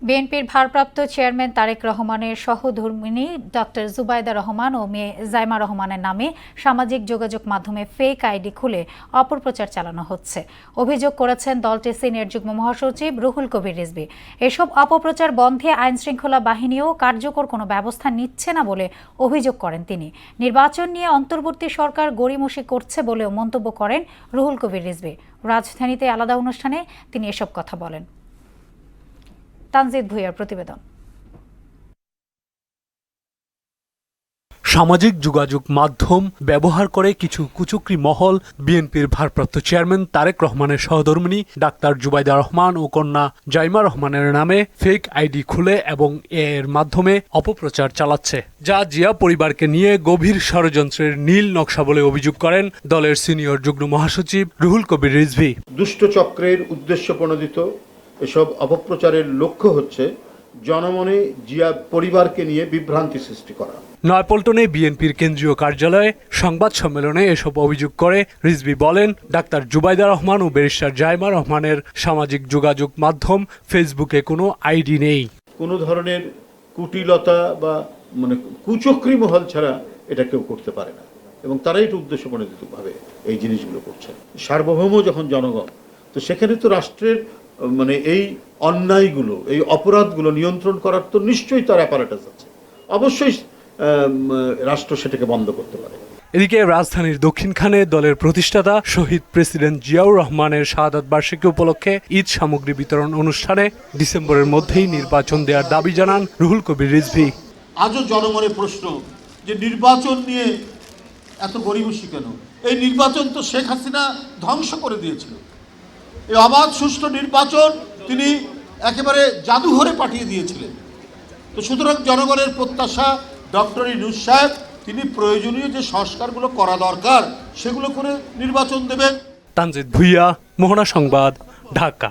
বিএনপির ভারপ্রাপ্ত চেয়ারম্যান তারেক রহমানের সহধর্মিণী ডক্টর জুবাইদা রহমান ও মেয়ে জাইমা রহমানের নামে সামাজিক যোগাযোগ মাধ্যমে ফেক আইডি খুলে অপপ্রচার চালানো হচ্ছে। অভিযোগ করেছেন দলটির সিনিয়র যুগ্ম মহাসচিব রুহুল কবির রিজভী। এসব অপপ্রচার বন্ধে আইনশৃঙ্খলা বাহিনীও কার্যকর কোনো ব্যবস্থা নিচ্ছে না বলে অভিযোগ করেন তিনি। নির্বাচন নিয়ে অন্তর্বর্তী সরকার গড়িমসি করছে বলেও মন্তব্য করেন রুহুল কবির রিজভী। রাজধানীতে আলাদা অনুষ্ঠানে তিনি এসব কথা বলেন। তানজিদ ভুঁইয়ার প্রতিবেদন। সামাজিক যোগাযোগ মাধ্যম ব্যবহার করে কিছু কুচক্রী মহল বিএনপির ভারপ্রাপ্ত চেয়ারম্যান তারেক রহমানের সহধর্মিণী ডাক্তার জুবাইদা রহমান ও কন্যা জাইমা রহমানের নামে ফেক আইডি খুলে এবং এর মাধ্যমে অপপ্রচার চালাচ্ছে, যা জিয়া পরিবারকে নিয়ে গভীর ষড়যন্ত্রের নীল নকশা বলে অভিযোগ করেন দলের সিনিয়র যুগ্ম মহাসচিব রুহুল কবির রিজভী। দুষ্ট চক্রের উদ্দেশ্য প্রণোদিত এসব অপপ্রচারের লক্ষ্য হচ্ছে জনমনে জিয়া পরিবারকে নিয়ে বিভ্রান্তি সৃষ্টি করা। নয়াপল্টনে বিএনপির কেন্দ্রীয় কার্যালয়ে সংবাদ সম্মেলনে এসব অভিযোগ করে রিজভী বলেন, ডাক্তার জুবাইদা রহমান ও ব্যারিস্টার জাইমা রহমানের সামাজিক যোগাযোগ মাধ্যম ফেসবুকে কোনো আইডি নেই। কোনো ধরনের কুটিলতা বা কুচক্রী মহল ছাড়া এটা কেউ করতে পারে না এবং তারাই এটা উদ্দেশ্য প্রণোদিতভাবে এই জিনিসগুলো করছে। সার্বভৌম যখন জনগণ, তো সেখানে তো রাষ্ট্রের এই অন্যায়গুলো, এই অপরাধগুলো নিয়ন্ত্রণ করার তো নিশ্চয়ই তার অ্যাপারেটাস আছে। অবশ্যই রাষ্ট্র সেটাকে বন্ধ করতে পারে। এদিকে রাজধানীর দক্ষিণখানে দলের প্রতিষ্ঠাতা শহীদ প্রেসিডেন্ট জিয়াউর রহমানের শাহাদাত বার্ষিকী উপলক্ষে ঈদ সামগ্রী বিতরণ অনুষ্ঠানে ডিসেম্বরের মধ্যেই নির্বাচন দেওয়ার দাবি জানান রুহুল কবির রিজভী। আজও জনমনে প্রশ্ন যে নির্বাচন নিয়ে এত গড়িমসি কেন? এই নির্বাচন তো শেখ হাসিনা ধ্বংস করে দিয়েছিল। এই অবাধ সুষ্ঠু নির্বাচন তিনি একেবারে জাদুঘরে পাঠিয়ে দিয়েছিলেন। তো সুতরাং জনগণের প্রত্যাশা ডক্টর ইউনূস সাহেব তিনি প্রয়োজনীয় যে সংস্কারগুলো করা দরকার সেগুলো করে নির্বাচন দেবেন। তানজিদ ভুঁইয়া, মোহনা সংবাদ, ঢাকা।